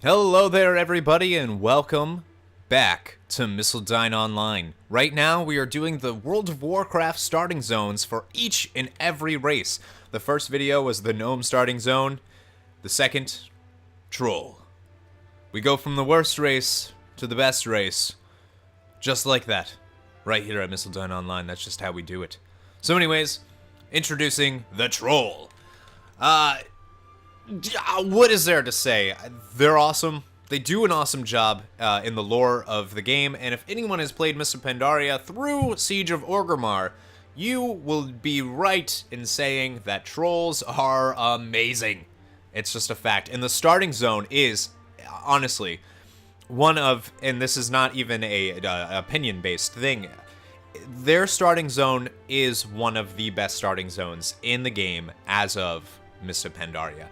Hello there, everybody, and welcome back to Missildine Online. Right now, we are doing the World of Warcraft starting zones for each and every race. The first video was the Gnome starting zone. The second, Troll. We go from the worst race to the best race, just like that, right here at Missildine Online. That's just how we do it. So anyways, introducing the Troll. What is there to say? They're awesome. They do an awesome job in the lore of the game, and if anyone has played Mists of Pandaria through Siege of Orgrimmar, you will be right in saying that trolls are amazing. It's just a fact. And the starting zone is, honestly, one of, and this is not even a opinion-based thing, their starting zone is one of the best starting zones in the game as of Mists of Pandaria.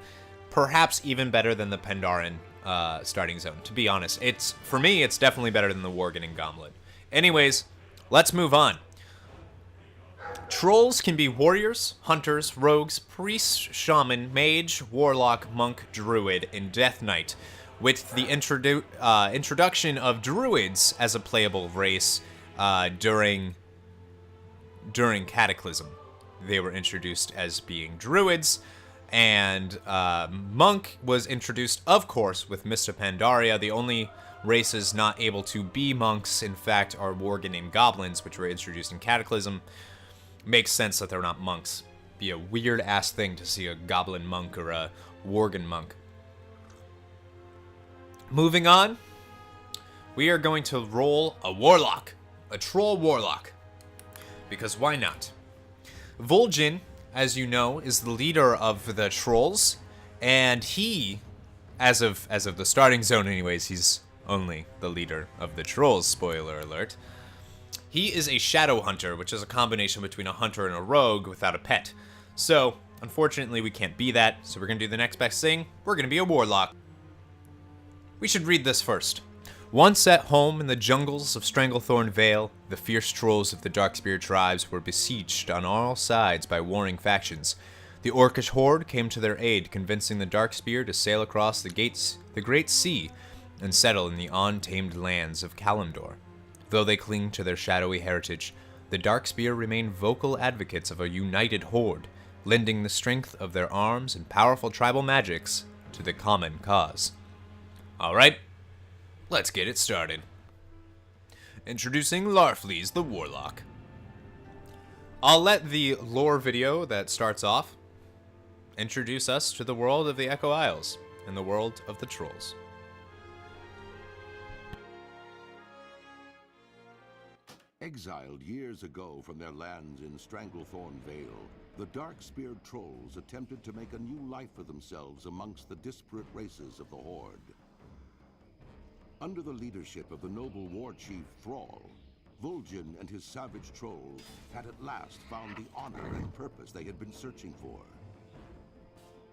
Perhaps even better than the Pandaren starting zone, to be honest. For me, it's definitely better than the Worgen and Gauntlet. Anyways, let's move on. Trolls can be warriors, hunters, rogues, priest, shaman, mage, warlock, monk, druid, and death knight. With the introduction of druids as a playable race during Cataclysm. They were introduced as being druids. And Monk was introduced, of course, with Mists of Pandaria. The only races not able to be monks, in fact, are Worgen and Goblins, which were introduced in Cataclysm. Makes sense that they're not monks. Be a weird-ass thing to see a Goblin monk or a Worgen monk. Moving on, we are going to roll a Warlock. A Troll Warlock. Because why not? Vol'jin, as you know, is the leader of the trolls, and he, as of the starting zone anyways, he's only the leader of the trolls, spoiler alert. He is a shadow hunter, which is a combination between a hunter and a rogue without a pet. So, unfortunately, we can't be that, so we're gonna do the next best thing. We're gonna be a warlock. We should read this first. Once at home in the jungles of Stranglethorn Vale, the fierce trolls of the Darkspear tribes were besieged on all sides by warring factions. The Orcish horde came to their aid, convincing the Darkspear to sail across the Great Sea and settle in the untamed lands of Kalimdor. Though they cling to their shadowy heritage, the Darkspear remain vocal advocates of a united horde, lending the strength of their arms and powerful tribal magics to the common cause. Alright. Let's get it started. Introducing Larfleeze the Warlock. I'll let the lore video that starts off introduce us to the world of the Echo Isles and the world of the trolls. Exiled years ago from their lands in Stranglethorn Vale, the Darkspear trolls attempted to make a new life for themselves amongst the disparate races of the Horde. Under the leadership of the noble war chief Thrall, Vol'jin and his savage trolls had at last found the honor and purpose they had been searching for.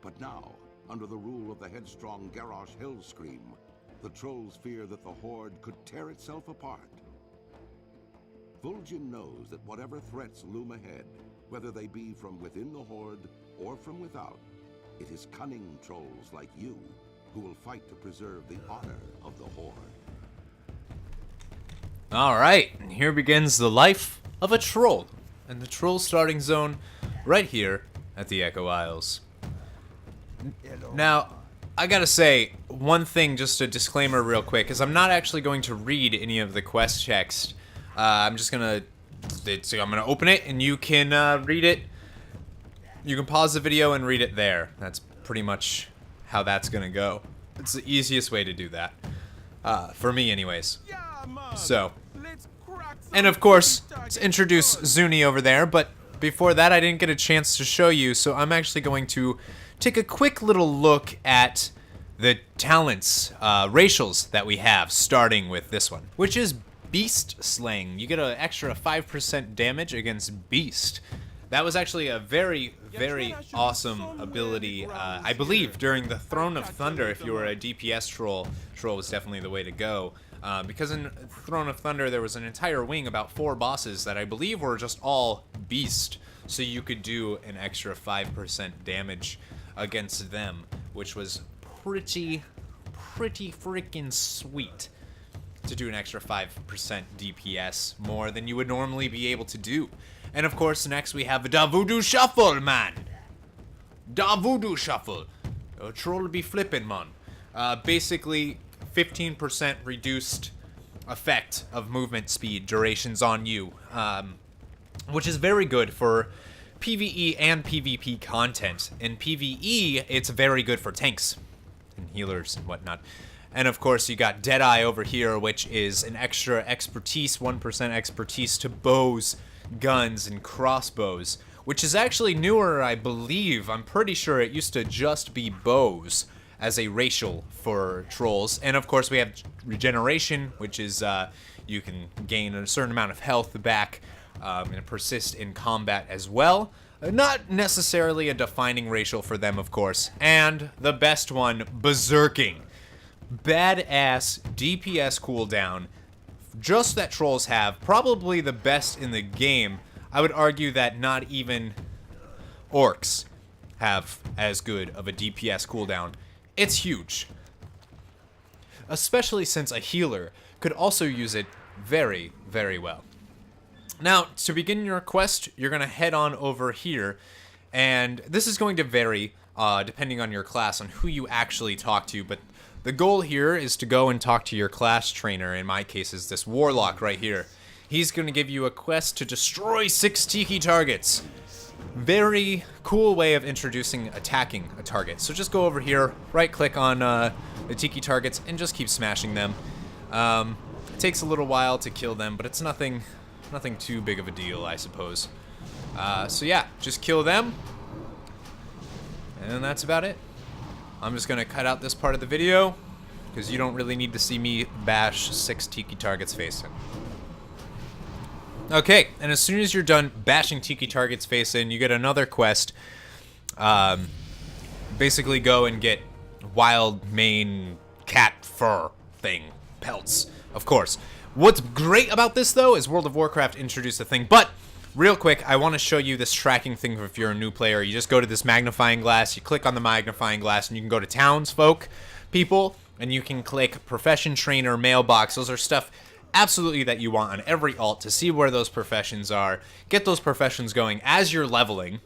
But now, under the rule of the headstrong Garrosh Hellscream, the trolls fear that the Horde could tear itself apart. Vol'jin knows that whatever threats loom ahead, whether they be from within the Horde or from without, it is cunning trolls like you who will fight to preserve the honor of the Horde. Alright, here begins the life of a troll, and the troll starting zone right here at the Echo Isles. Now, I gotta say, one thing, just a disclaimer real quick, is I'm not actually going to read any of the quest text. I'm gonna open it, and you can read it. You can pause the video and read it there. That's pretty much how that's gonna go. It's the easiest way to do that. For me anyways. So. And of course, let's introduce Zuni over there, but before that I didn't get a chance to show you, so I'm actually going to take a quick little look at the talents, racials that we have, starting with this one, which is Beast Slaying. You get an extra 5% damage against Beast. That was actually a very, very awesome ability. I believe during the Throne of Thunder, if you were a DPS troll was definitely the way to go. Because in Throne of Thunder, there was an entire wing, about 4 bosses, that I believe were just all Beast. So you could do an extra 5% damage against them, which was pretty pretty freaking sweet to do an extra 5% DPS more than you would normally be able to do. And of course, next we have Da Voodoo Shuffle, man. Da Voodoo Shuffle. A troll be flippin', man. Basically, 15% reduced effect of movement speed durations on you, which is very good for PvE and PvP content. In PvE, it's very good for tanks and healers and whatnot. And of course, you got Deadeye over here, which is an extra expertise, 1% expertise to bows, guns, and crossbows, which is actually newer, I believe. I'm pretty sure it used to just be bows as a racial for trolls. And of course, we have regeneration, which is you can gain a certain amount of health back and persist in combat as well. Not necessarily a defining racial for them, of course. And the best one, Berserking. Badass DPS cooldown, just that trolls have, probably the best in the game. I would argue that not even orcs have as good of a DPS cooldown. It's huge, especially since a healer could also use it very, very well. Now, to begin your quest, you're going to head on over here, and this is going to vary depending on your class on who you actually talk to, but the goal here is to go and talk to your class trainer. In my case, is this Warlock right here. He's going to give you a quest to destroy 6 Tiki targets. Very cool way of introducing attacking a target. So just go over here, right-click on the Tiki targets, and just keep smashing them. It takes a little while to kill them, but it's nothing too big of a deal, I suppose. So yeah, just kill them, and that's about it. I'm just gonna cut out this part of the video because you don't really need to see me bash 6 Tiki targets face in. Okay, and as soon as you're done bashing Tiki targets face in, you get another quest. Basically go and get wild mane cat fur thing, pelts, of course. What's great about this, though, is World of Warcraft introduced a thing, but real quick, I want to show you this tracking thing if you're a new player. You just go to this magnifying glass, you click on the magnifying glass, and you can go to townsfolk, people, and you can click profession trainer, mailbox. Those are stuff absolutely that you want on every alt to see where those professions are. Get those professions going as you're leveling,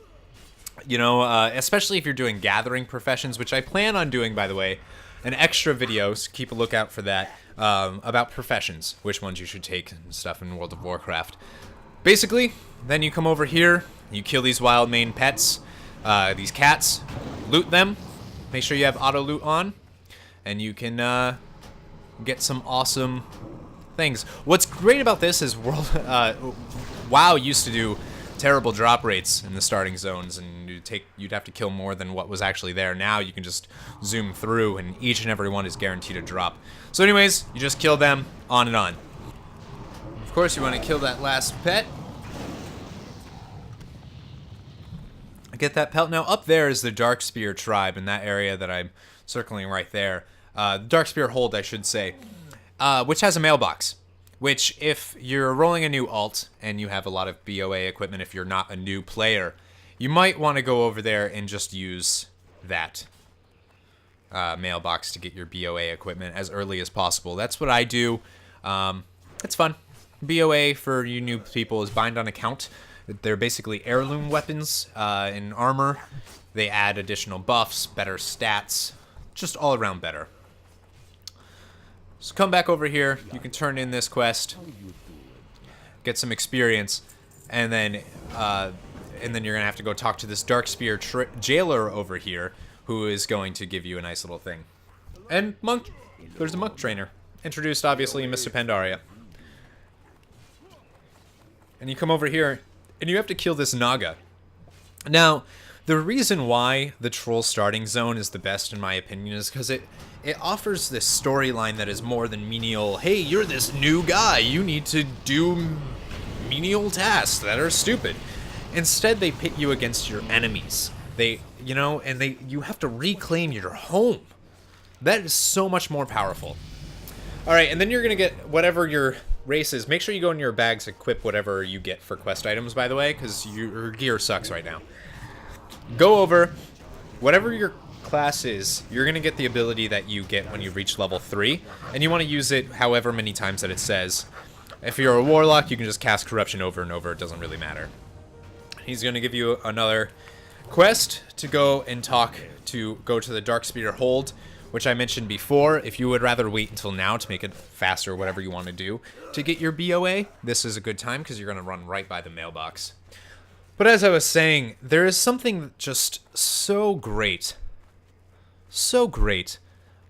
you know, especially if you're doing gathering professions, which I plan on doing, by the way, an extra video, so keep a lookout for that, about professions, which ones you should take and stuff in World of Warcraft. Basically, then you come over here, you kill these wild mane pets, these cats, loot them, make sure you have auto loot on, and you can get some awesome things. What's great about this is WoW used to do terrible drop rates in the starting zones, and you'd have to kill more than what was actually there. Now you can just zoom through, and each and every one is guaranteed a drop. So anyways, you just kill them, on and on. Of course, you want to kill that last pet. Get that pelt. Now, up there is the Darkspear tribe in that area that I'm circling right there. Darkspear hold, I should say, which has a mailbox. Which, if you're rolling a new alt and you have a lot of BOA equipment, if you're not a new player, you might want to go over there and just use that mailbox to get your BOA equipment as early as possible. That's what I do. It's fun. BOA, for you new people, is bind on account. They're basically heirloom weapons in armor. They add additional buffs, better stats, just all around better. So come back over here. You can turn in this quest, get some experience, and then you're gonna have to go talk to this Darkspear jailer over here, who is going to give you a nice little thing. And monk, there's a monk trainer, introduced obviously in Mr. Pandaria. And you come over here, and you have to kill this Naga. Now, the reason why the troll starting zone is the best, in my opinion, is because it offers this storyline that is more than menial. Hey, you're this new guy. You need to do menial tasks that are stupid. Instead, they pit you against your enemies. You have to reclaim your home. That is so much more powerful. All right, and then you're gonna get whatever your race is. Make sure you go in your bags, equip whatever you get for quest items, by the way, because your gear sucks right now. Go over, whatever your classes, you're going to get the ability that you get when you reach level 3, and you want to use it however many times that it says. If you're a Warlock, you can just cast Corruption over and over. It doesn't really matter. He's going to give you another quest to go and go to the Darkspear Hold, which I mentioned before. If you would rather wait until now to make it faster, whatever you want to do, to get your BOA, this is a good time because you're going to run right by the mailbox. But as I was saying, there is something just so great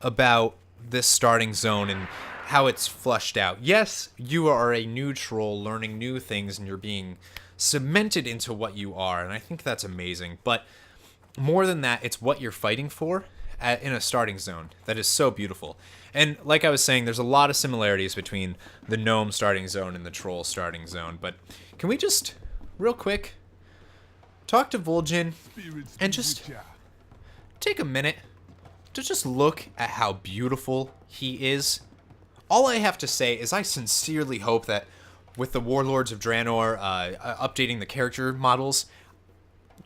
about this starting zone and how it's flushed out. Yes, you are a new troll learning new things and you're being cemented into what you are, and I think that's amazing. But more than that, it's what you're fighting for in a starting zone that is so beautiful. And like I was saying, there's a lot of similarities between the gnome starting zone and the troll starting zone. But can we just, real quick, talk to Vol'jin and just take a minute to just look at how beautiful he is? All I have to say is I sincerely hope that with the Warlords of Draenor updating the character models,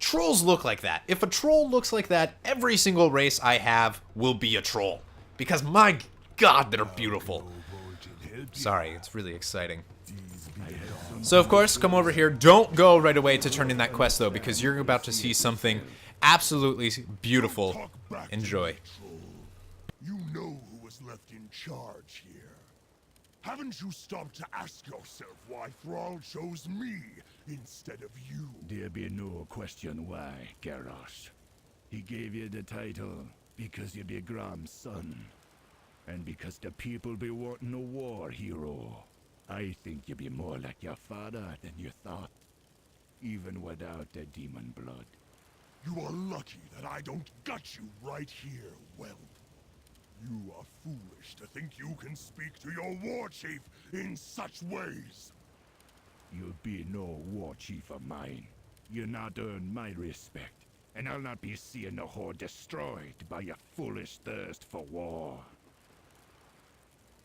trolls look like that. If a troll looks like that, every single race I have will be a troll. Because my god, they're beautiful. Sorry, it's really exciting. So of course, come over here. Don't go right away to turn in that quest though, because you're about to see something absolutely beautiful. Enjoy. You know who was left in charge here. Haven't you stopped to ask yourself why Thrall chose me instead of you? There be no question why, Garrosh. He gave you the title because you be Gram's son. And because the people be wanting a war hero. I think you be more like your father than you thought. Even without the demon blood. You are lucky that I don't gut you right here, whelp. You are foolish to think you can speak to your war chief in such ways. You'll be no war chief of mine. You'll not earn my respect. And I'll not be seeing the Horde destroyed by your foolish thirst for war.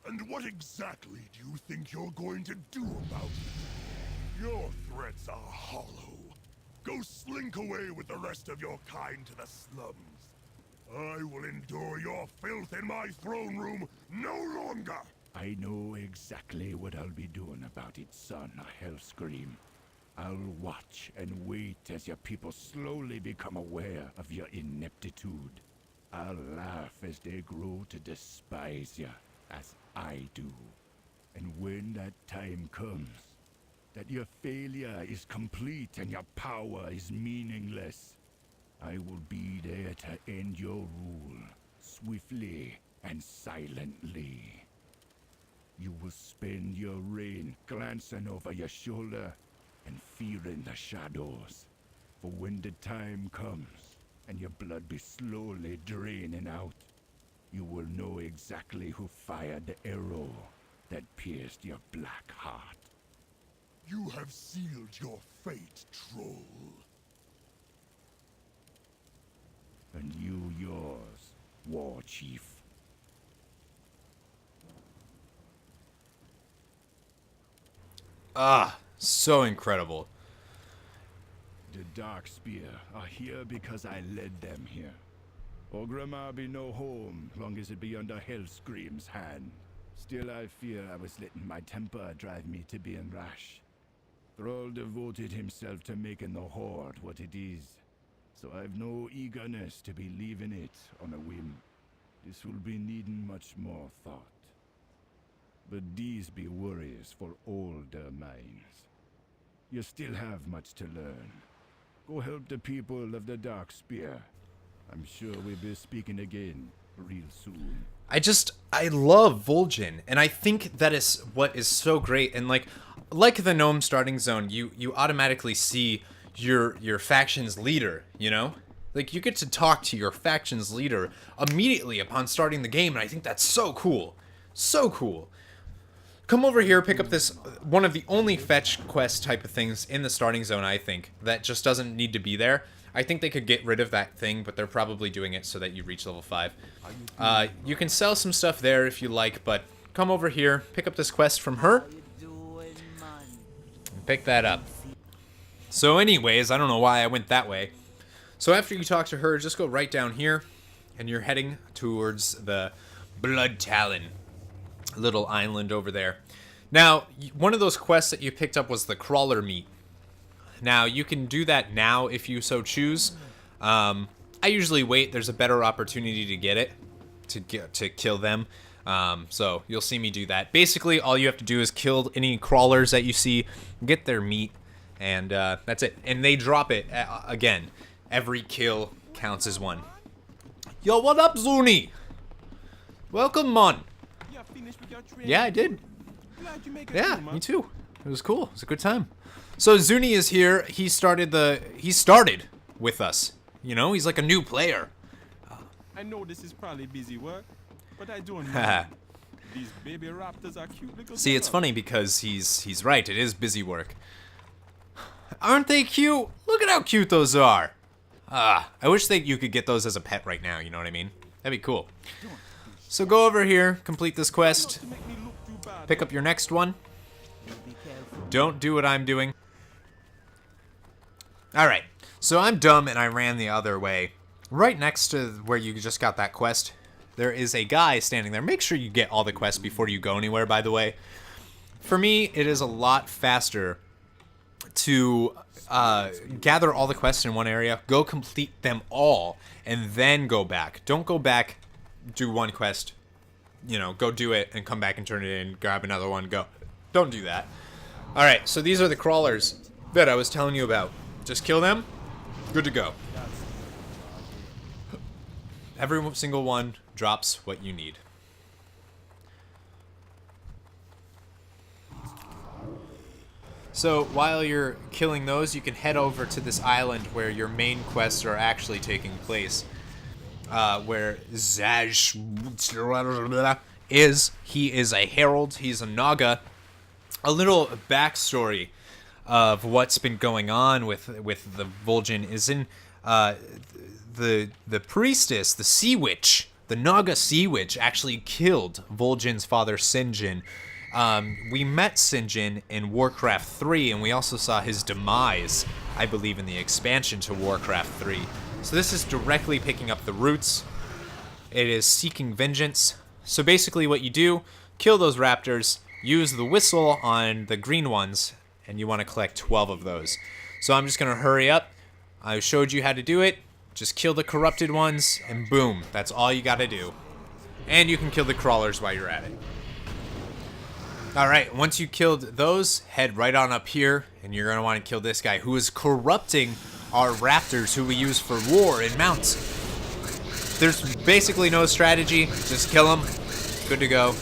And what exactly do you think you're going to do about it? Your threats are hollow. Go slink away with the rest of your kind to the slums. I will endure your filth in my throne room no longer! I know exactly what I'll be doing about it, son, Hellscream. I'll watch and wait as your people slowly become aware of your ineptitude. I'll laugh as they grow to despise you, as I do. And when that time comes, that your failure is complete and your power is meaningless, I will be there to end your rule, swiftly and silently. You will spend your reign glancing over your shoulder and fearing the shadows. For when the time comes and your blood be slowly draining out, you will know exactly who fired the arrow that pierced your black heart. You have sealed your fate, troll. And you yours, War Chief. Ah, so incredible. The Darkspear are here because I led them here. Orgrimmar be no home, long as it be under Hellscream's hand. Still I fear I was letting my temper drive me to being rash. Thrall devoted himself to making the Horde what it is. So I've no eagerness to be leaving it on a whim. This will be needing much more thought. But these be worries for older minds. You still have much to learn. Go help the people of the Darkspear. I'm sure we'll be speaking again real soon. I love Vol'jin, and I think that is what is so great. And like the gnome starting zone, you automatically see your faction's leader, you know? Like, you get to talk to your faction's leader immediately upon starting the game, and I think that's so cool. So cool. Come over here, pick up this, one of the only fetch quest type of things in the starting zone, I think, that just doesn't need to be there. I think they could get rid of that thing, but they're probably doing it so that you reach level 5. You can sell some stuff there if you like, but come over here, pick up this quest from her, and pick that up. So anyways, I don't know why I went that way. So after you talk to her, just go right down here, and you're heading towards the Blood Talon little island over there. Now, one of those quests that you picked up was the crawler meat. Now, you can do that now if you so choose. I usually wait. There's a better opportunity to get it, to kill them. So you'll see me do that. Basically, all you have to do is kill any crawlers that you see, get their meat, and that's it. And they drop it again. Every kill counts as one. Yo, what up, Zuni? Welcome, mon. Yeah, I did. Yeah, me too. It was cool. It was a good time. So Zuni is here. He started with us. You know, he's like a new player. I know this is probably busy work, but I don't know. These baby raptors are cute little See, it's funny because he's right. It is busy work. Aren't they cute? Look at how cute those are. I wish that you could get those as a pet right now. You know what I mean? That'd be cool. So go over here, complete this quest, pick up your next one. Don't do what I'm doing. Alright, so I'm dumb and I ran the other way. Right next to where you just got that quest, there is a guy standing there. Make sure you get all the quests before you go anywhere, by the way. For me, it is a lot faster to gather all the quests in one area, go complete them all, and then go back. Don't go back, do one quest, you know, go do it, and come back and turn it in, grab another one, go. Don't do that. Alright, so these are the crawlers that I was telling you about. Just kill them, good to go. Every single one drops what you need. So while you're killing those, you can head over to this island where your main quests are actually taking place. Where Zaj is. He is a herald. He's a Naga. A little backstory of what's been going on with the Vol'jin is in the priestess, the Sea Witch, the Naga Sea Witch, actually killed Vol'jin's father Sinjin. We met Sinjin in Warcraft 3, and we also saw his demise, I believe, in the expansion to Warcraft 3. So this is directly picking up the roots. It is seeking vengeance. So basically what you do, kill those raptors, use the whistle on the green ones, and you want to collect 12 of those. So I'm just going to hurry up. I showed you how to do it. Just kill the corrupted ones, and boom, that's all you got to do. And you can kill the crawlers while you're at it. Alright, once you killed those, head right on up here, and you're going to want to kill this guy who is corrupting our raptors who we use for war and mounts. There's basically no strategy, just kill him, good to go.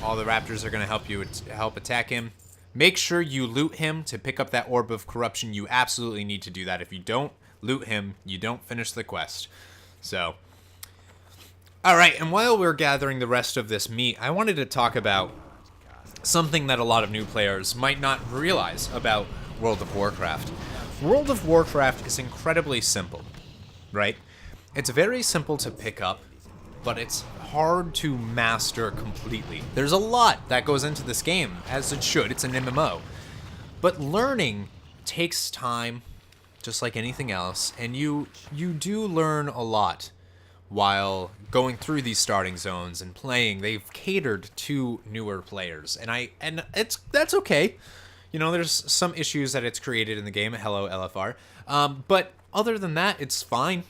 All the raptors are going to help attack him. Make sure you loot him to pick up that orb of corruption. You absolutely need to do that. If you don't loot him, you don't finish the quest. So, alright, and while we're gathering the rest of this meat, I wanted to talk about something that a lot of new players might not realize about World of Warcraft. World of Warcraft is incredibly simple, right? It's very simple to pick up, but it's hard to master completely. There's a lot that goes into this game, as it should. It's an MMO. But learning takes time, just like anything else, and you do learn a lot while going through these starting zones and playing. They've catered to newer players, and that's okay. You know, there's some issues that it's created in the game. Hello, LFR. But other than that, it's fine.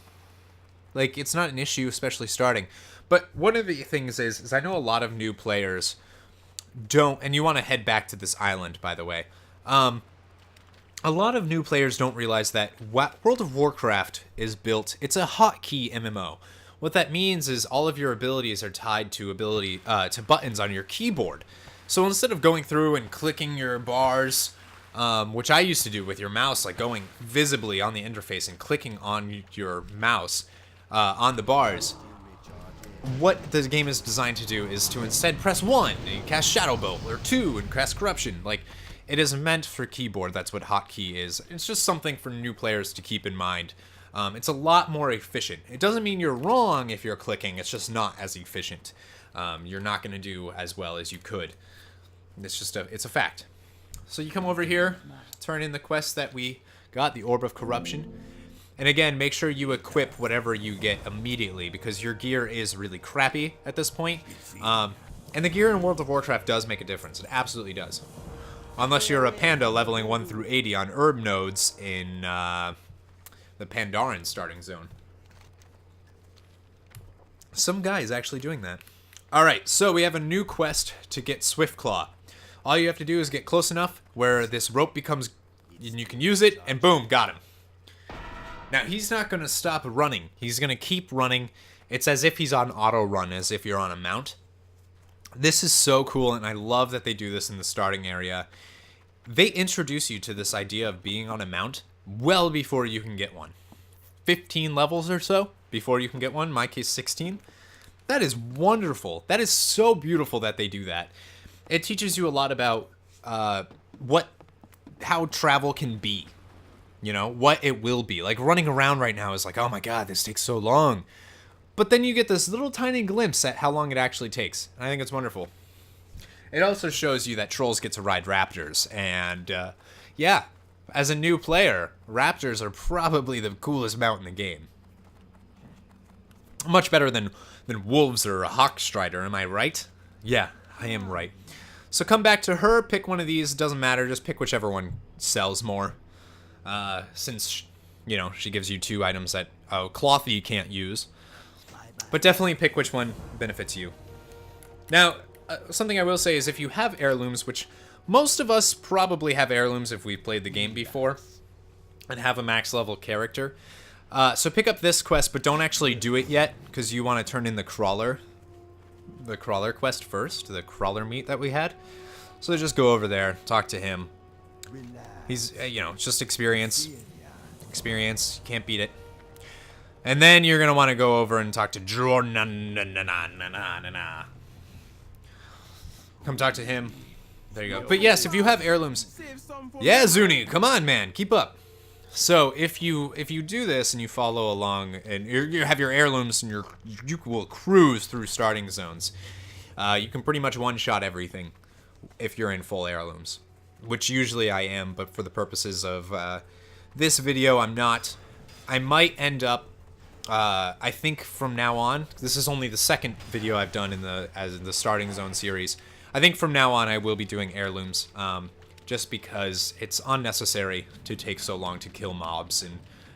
Like, it's not an issue, especially starting. But one of the things is I know a lot of new players don't, and you want to head back to this island, by the way. A lot of new players don't realize that World of Warcraft is built, it's a hotkey MMO. What that means is all of your abilities are tied to to buttons on your keyboard. So instead of going through and clicking your bars, which I used to do with your mouse, like going visibly on the interface and clicking on your mouse on the bars, what the game is designed to do is to instead press 1 and cast Shadow Bolt, or 2 and cast Corruption. Like, it is meant for keyboard. That's what hotkey is. It's just something for new players to keep in mind. It's a lot more efficient. It doesn't mean you're wrong if you're clicking. It's just not as efficient. You're not going to do as well as you could. It's just it's a fact. So you come over here, turn in the quest that we got, the Orb of Corruption. And again, make sure you equip whatever you get immediately, because your gear is really crappy at this point. And the gear in World of Warcraft does make a difference. It absolutely does. Unless you're a panda leveling 1 through 80 on herb nodes in the Pandaren starting zone. Some guy is actually doing that. Alright, so we have a new quest to get Swiftclaw. All you have to do is get close enough where this rope becomes... and you can use it, and boom, got him. Now, he's not going to stop running. He's going to keep running. It's as if he's on auto run, as if you're on a mount. This is so cool, and I love that they do this in the starting area. They introduce you to this idea of being on a mount well before you can get one. 15 levels or so before you can get one, in my case 16. That is wonderful. That is so beautiful that they do that. It teaches you a lot about how travel can be. You know, what it will be. Like, running around right now is like, oh my god, this takes so long. But then you get this little tiny glimpse at how long it actually takes. And I think it's wonderful. It also shows you that trolls get to ride raptors. And, yeah, as a new player, raptors are probably the coolest mount in the game. Much better than wolves or a hawkstrider, am I right? Yeah, I am right. So come back to her, pick one of these, doesn't matter, just pick whichever one sells more. Since, you know, she gives you 2 items that, cloth that you can't use. But definitely pick which one benefits you. Now, something I will say is if you have heirlooms, which most of us probably have heirlooms if we've played the game before, and have a max level character. So pick up this quest, but don't actually do it yet, because you want to turn in the crawler quest first, the crawler meet that we had. So just go over there, talk to him. He's, you know, it's just experience. Experience, can't beat it. And then you're going to want to go over and talk to Jordan. Come talk to him. There you go. But yes, if you have heirlooms... Yeah, Zuni, come on, man, keep up. So if you do this and you follow along and you have your heirlooms and you will cruise through starting zones, you can pretty much one-shot everything if you're in full heirlooms. Which usually I am, but for the purposes of this video, I'm not. I might end up, I think from now on, this is only the second video I've done in the Starting Zone series. I think from now on I will be doing heirlooms, just because it's unnecessary to take so long to kill mobs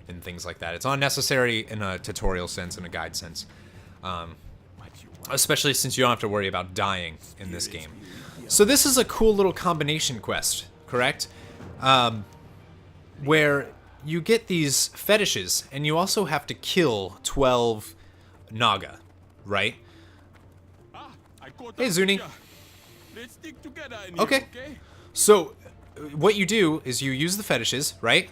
and things like that. It's unnecessary in a tutorial sense and a guide sense, especially since you don't have to worry about dying in this game. So this is a cool little combination quest, correct? Where you get these fetishes, and you also have to kill 12 Naga, right? Hey, Zuni. Okay. So what you do is you use the fetishes, right?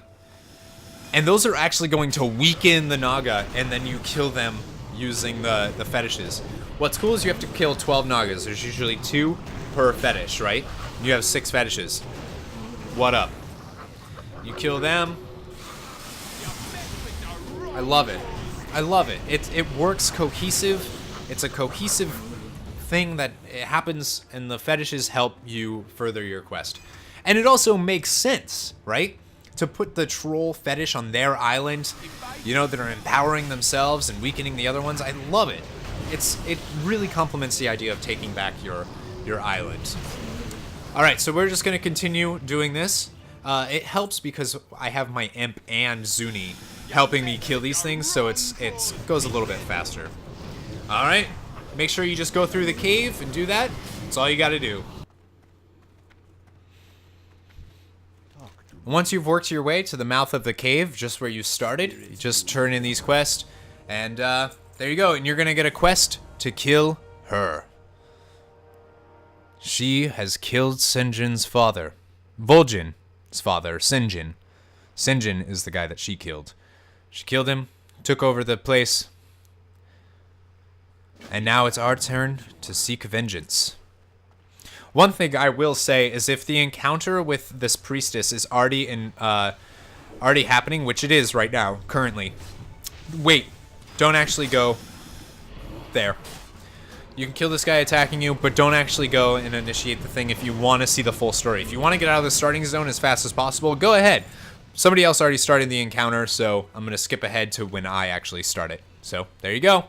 And those are actually going to weaken the Naga, and then you kill them using the fetishes. What's cool is you have to kill 12 Nagas. There's usually 2 per fetish, right? You have 6 fetishes. What up? You kill them. I love it. I love it. It works cohesive. It's a cohesive thing that it happens, and the fetishes help you further your quest. And it also makes sense, right? To put the troll fetish on their island, you know, that are empowering themselves and weakening the other ones. I love it. It really complements the idea of taking back your island. Alright, so we're just going to continue doing this. It helps because I have my imp and Zuni helping me kill these things, so it goes a little bit faster. Alright, make sure you just go through the cave and do that. That's all you got to do. Once you've worked your way to the mouth of the cave, just where you started, you just turn in these quests, and there you go, and you're going to get a quest to kill her. She has killed Sinjin's father. Vol'jin's father, Sinjin. Sinjin is the guy that she killed. She killed him, took over the place, and now it's our turn to seek vengeance. One thing I will say is if the encounter with this priestess is already happening, which it is right now, currently. Wait, don't actually go there. You can kill this guy attacking you, but don't actually go and initiate the thing if you want to see the full story. If you want to get out of the starting zone as fast as possible, go ahead. somebody else already started the encounter, so I'm going to skip ahead to when I actually start it. So there you go.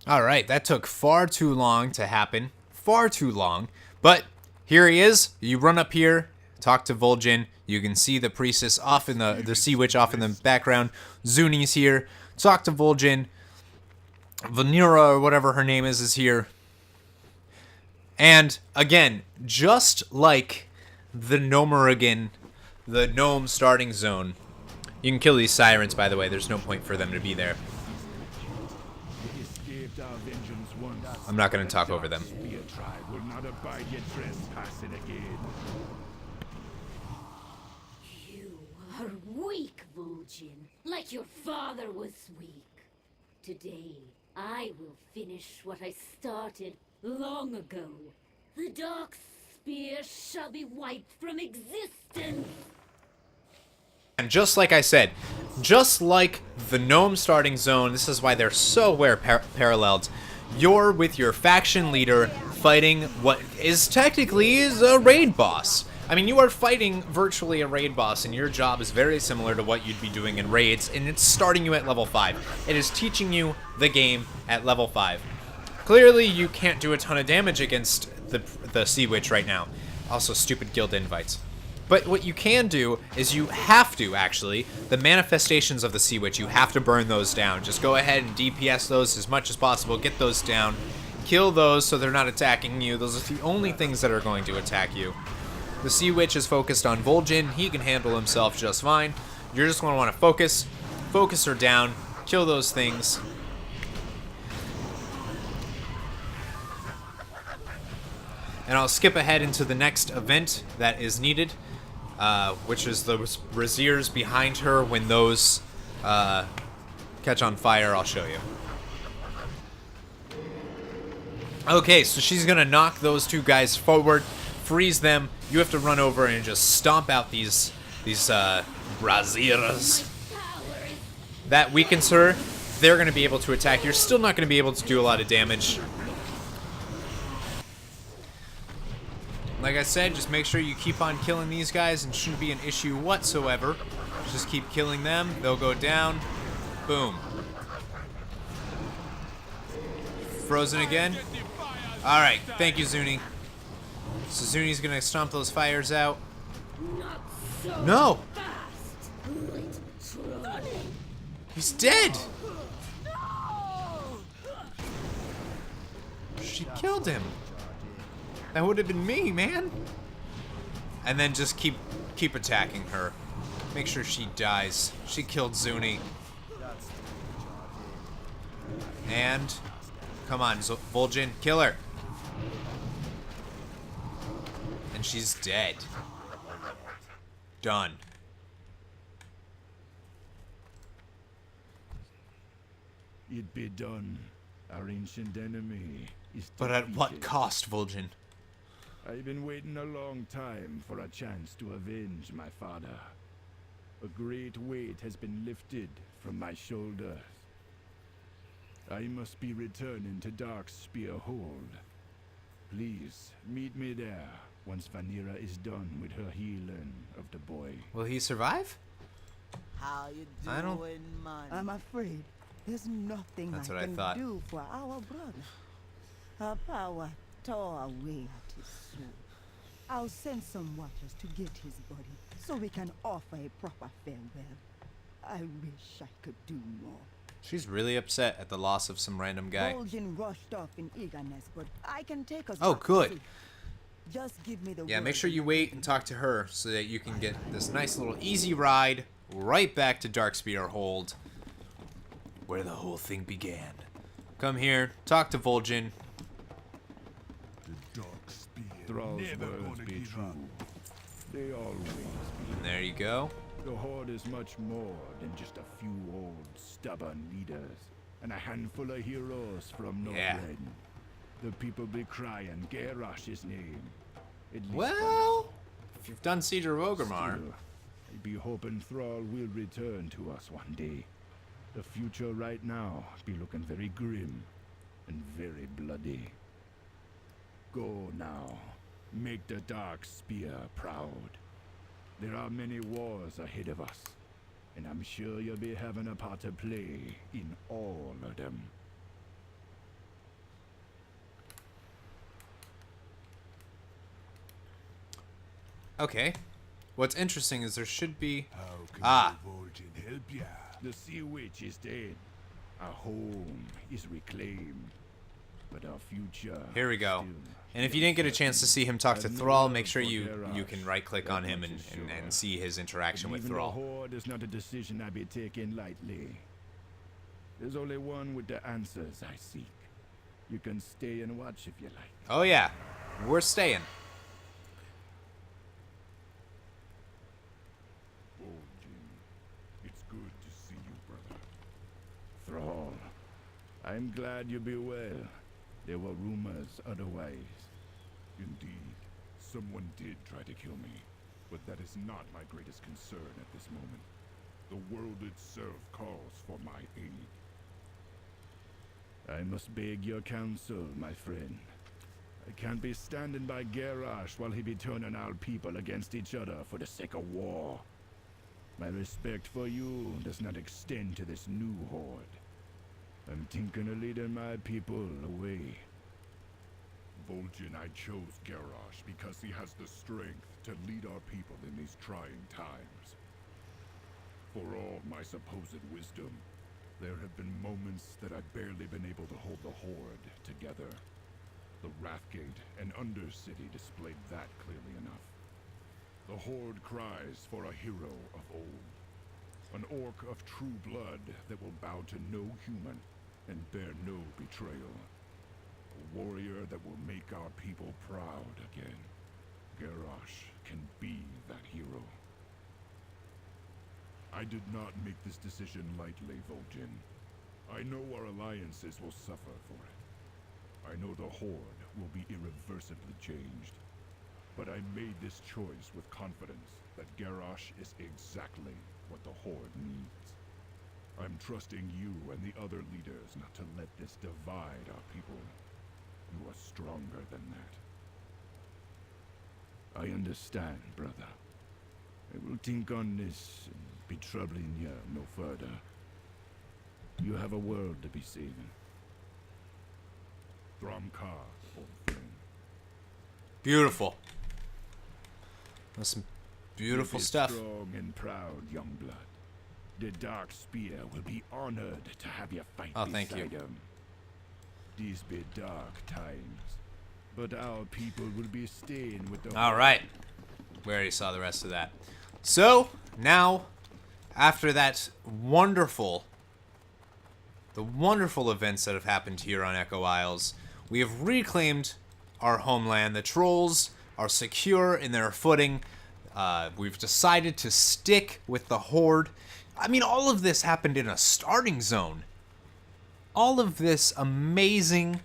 All right, that took far too long to happen. Far too long. But here he is. You run up here, talk to Vol'jin. You can see the priestess off in the sea witch off in the background. Zuni's here. Talk to Vol'jin. Vanira, or whatever her name is here. And again, just like the Gnomerigan, the gnome starting zone. You can kill these sirens, by the way. There's no point for them to be there. I'm not going to talk over them. Will not abide your trespassing again. You are weak, Vol'jin, like your father was weak. Today, I will finish what I started long ago. The Dark Spear shall be wiped from existence. And just like I said, just like the gnome starting zone, this is why they're so paralleled. You're with your faction leader fighting what is technically a raid boss. I mean, you are fighting virtually a raid boss, and your job is very similar to what you'd be doing in raids, and it's starting you at level 5. It is teaching you the game at level 5. Clearly, you can't do a ton of damage against the Sea Witch right now. Also, stupid guild invites. But what you can do is you have to, actually, the manifestations of the Sea Witch, you have to burn those down. Just go ahead and DPS those as much as possible, get those down, kill those so they're not attacking you. Those are the only things that are going to attack you. The Sea Witch is focused on Vol'jin. He can handle himself just fine. You're just going to want to focus her down, kill those things. And I'll skip ahead into the next event that is needed, which is the Razirs behind her. When those catch on fire, I'll show you. Okay, so she's going to knock those two guys forward, freeze them. You have to run over and just stomp out these Razirs. That weakens her. They're going to be able to attack. You're still not going to be able to do a lot of damage. Like I said, just make sure you keep on killing these guys, and shouldn't be an issue whatsoever. Just keep killing them. They'll go down. Boom. Frozen again. Alright, thank you, Zuni. So Zuni's gonna stomp those fires out. No! He's dead! She killed him. That would have been me, man. And then just keep attacking her. Make sure she dies. She killed Zuni. And come on, Vol'jin, kill her. And she's dead. Done. It be done. Our ancient enemy is But at what defeated. cost, Vol'jin? I've been waiting a long time for a chance to avenge my father. A great weight has been lifted from my shoulders. I must be returning to Dark Spear Hold. Please, meet me there once Vanira is done with her healing of the boy. Will he survive? How you I don't- doing, man? I'm afraid there's nothing That's I what I can thought. do for our brother. Her power tore away at his soul. I'll send some watchers to get his body so we can offer a proper farewell. I wish I could do more. She's really upset at the loss of some random guy. Vol'jin rushed off in eagerness, but I can take us Oh, back good. safe. Just give me the Yeah, word make sure you and wait and talk to her so that you can get this nice little easy ride right back to Darkspear Hold, where the whole thing began. Come here, talk to Vol'jin. The Dark Spear Thrall's never words gonna be give true. up. They always be. And there you go. The Horde is much more than just a few old, stubborn leaders and a handful of heroes from Northrend. Yeah. The people be crying Garrosh's name. At least Well, if you've done Siege of for now. Orgrimmar, Still, I be hoping Thrall will return to us one day. The future right now be looking very grim and very bloody. Go now. Make the Dark Spear proud. There are many wars ahead of us, and I'm sure you'll be having a part to play in all of them. Okay. What's interesting is there should be... How can Vol'jin help ya? The Sea Witch is dead. Our home is reclaimed. But our future... Here we go. still And if you didn't get a chance to see him talk to Another Thrall, make sure for you Garrosh. can right-click That on him much and, is and, sure. and see his interaction with Even the Thrall. Horde is not a decision I be taking lightly. There's only one with the answers I seek. You can stay and watch if you like. Oh yeah, we're staying. Vol'jin, it's good to see you, brother. Thrall, I'm glad you be well. There were rumors otherwise. Indeed, someone did try to kill me, but that is not my greatest concern at this moment. The world itself calls for my aid. I must beg your counsel, my friend. I can't be standing by Garrosh while he be turning our people against each other for the sake of war. My respect for you does not extend to this new horde. I'm thinking of leading my people away. Vol'jin, I chose Garrosh because he has the strength to lead our people in these trying times. For all my supposed wisdom, there have been moments that I've barely been able to hold the Horde together. The Wrathgate and Undercity displayed that clearly enough. The Horde cries for a hero of old. An orc of true blood that will bow to no human and bear no betrayal. A warrior that will make our people proud again. Garrosh can be that hero. I did not make this decision lightly, Vol'jin. I know our alliances will suffer for it. I know the Horde will be irreversibly changed. But I made this choice with confidence that Garrosh is exactly what the Horde needs. I'm trusting you and the other leaders not to let this divide our people. You are stronger than that. I understand, brother. I will think on this and be troubling you no further. You have a world to be saving. Thramkar, old friend. Beautiful. That's some beautiful Be stuff. Strong and proud, young blood. The Dark Spear will be honored to have you fight Oh, thank you. beside him. These be dark times, but our people will be staying with the All right. We already saw the rest of that. So, now, after that the wonderful events that have happened here on Echo Isles, we have reclaimed our homeland. The trolls are secure in their footing. We've decided to stick with the Horde. I mean, all of this happened in a starting zone. All of this amazing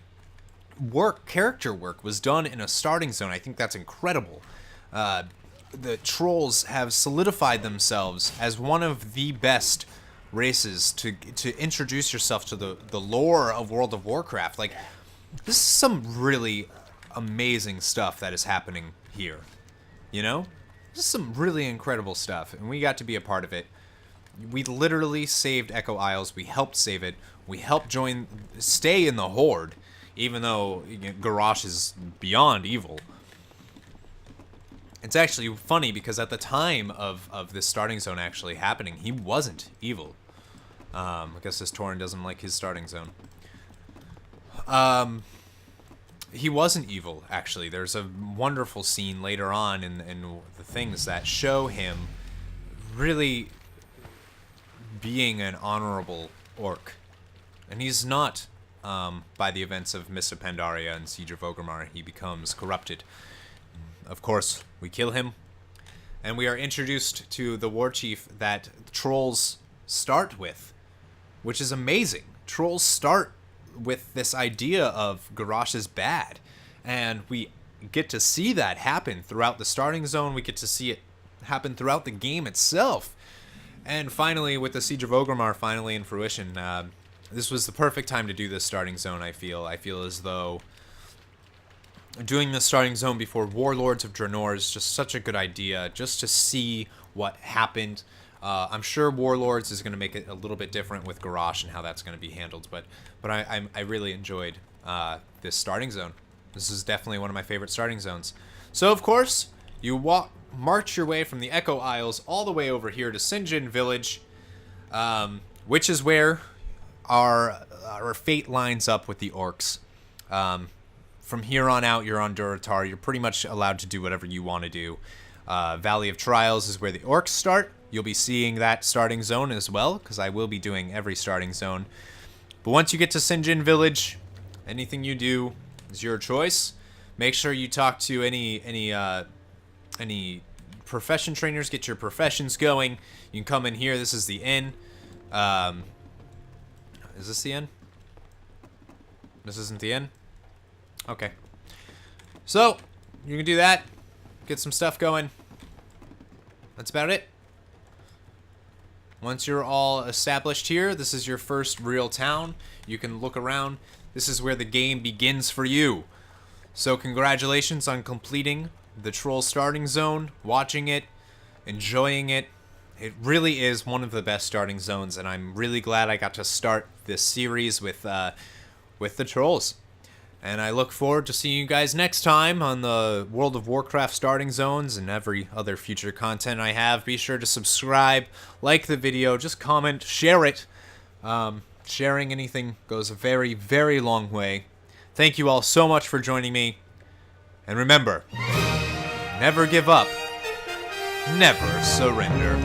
work, character work, was done in a starting zone. I think that's incredible. The trolls have solidified themselves as one of the best races to introduce yourself to the lore of World of Warcraft. Like, this is some really amazing stuff that is happening here. You know? This is some really incredible stuff, and we got to be a part of it. We literally saved Echo Isles. We helped save it. We helped stay in the Horde, even though Garrosh is beyond evil. It's actually funny because at the time of this starting zone actually happening, he wasn't evil. I guess this Tauren doesn't like his starting zone. He wasn't evil, actually. There's a wonderful scene later on in the things that show him really being an honorable orc. And he's not, by the events of Mists of Pandaria and Siege of Orgrimmar, he becomes corrupted. Of course, we kill him, and we are introduced to the war chief that trolls start with, which is amazing. Trolls start with this idea of Garrosh is bad, and we get to see that happen throughout the starting zone. We get to see it happen throughout the game itself. And finally, with the Siege of Orgrimmar finally in fruition, this was the perfect time to do this starting zone, I feel. I feel as though doing the starting zone before Warlords of Draenor is just such a good idea, just to see what happened. I'm sure Warlords is going to make it a little bit different with Garrosh and how that's going to be handled, but I really enjoyed this starting zone. This is definitely one of my favorite starting zones. So, of course, you march your way from the Echo Isles all the way over here to Sinjin Village, which is where our fate lines up with the orcs. From here on out, you're on Durotar. You're pretty much allowed to do whatever you want to do. Valley of Trials is where the orcs start. You'll be seeing that starting zone as well, because I will be doing every starting zone. But once you get to Sinjin Village, anything you do is your choice. Make sure you talk to any profession trainers. Get your professions going. You can come in here. This is the inn. Is this the inn? This isn't the inn? Okay. So, you can do that. Get some stuff going. That's about it. Once you're all established here, this is your first real town. You can look around. This is where the game begins for you. So congratulations on completing the Troll starting zone, watching it, enjoying it. It really is one of the best starting zones, and I'm really glad I got to start this series with the Trolls. And I look forward to seeing you guys next time on the World of Warcraft starting zones and every other future content I have. Be sure to subscribe, like the video, just comment, share it. Sharing anything goes a very, very long way. Thank you all so much for joining me. And remember, never give up, never surrender.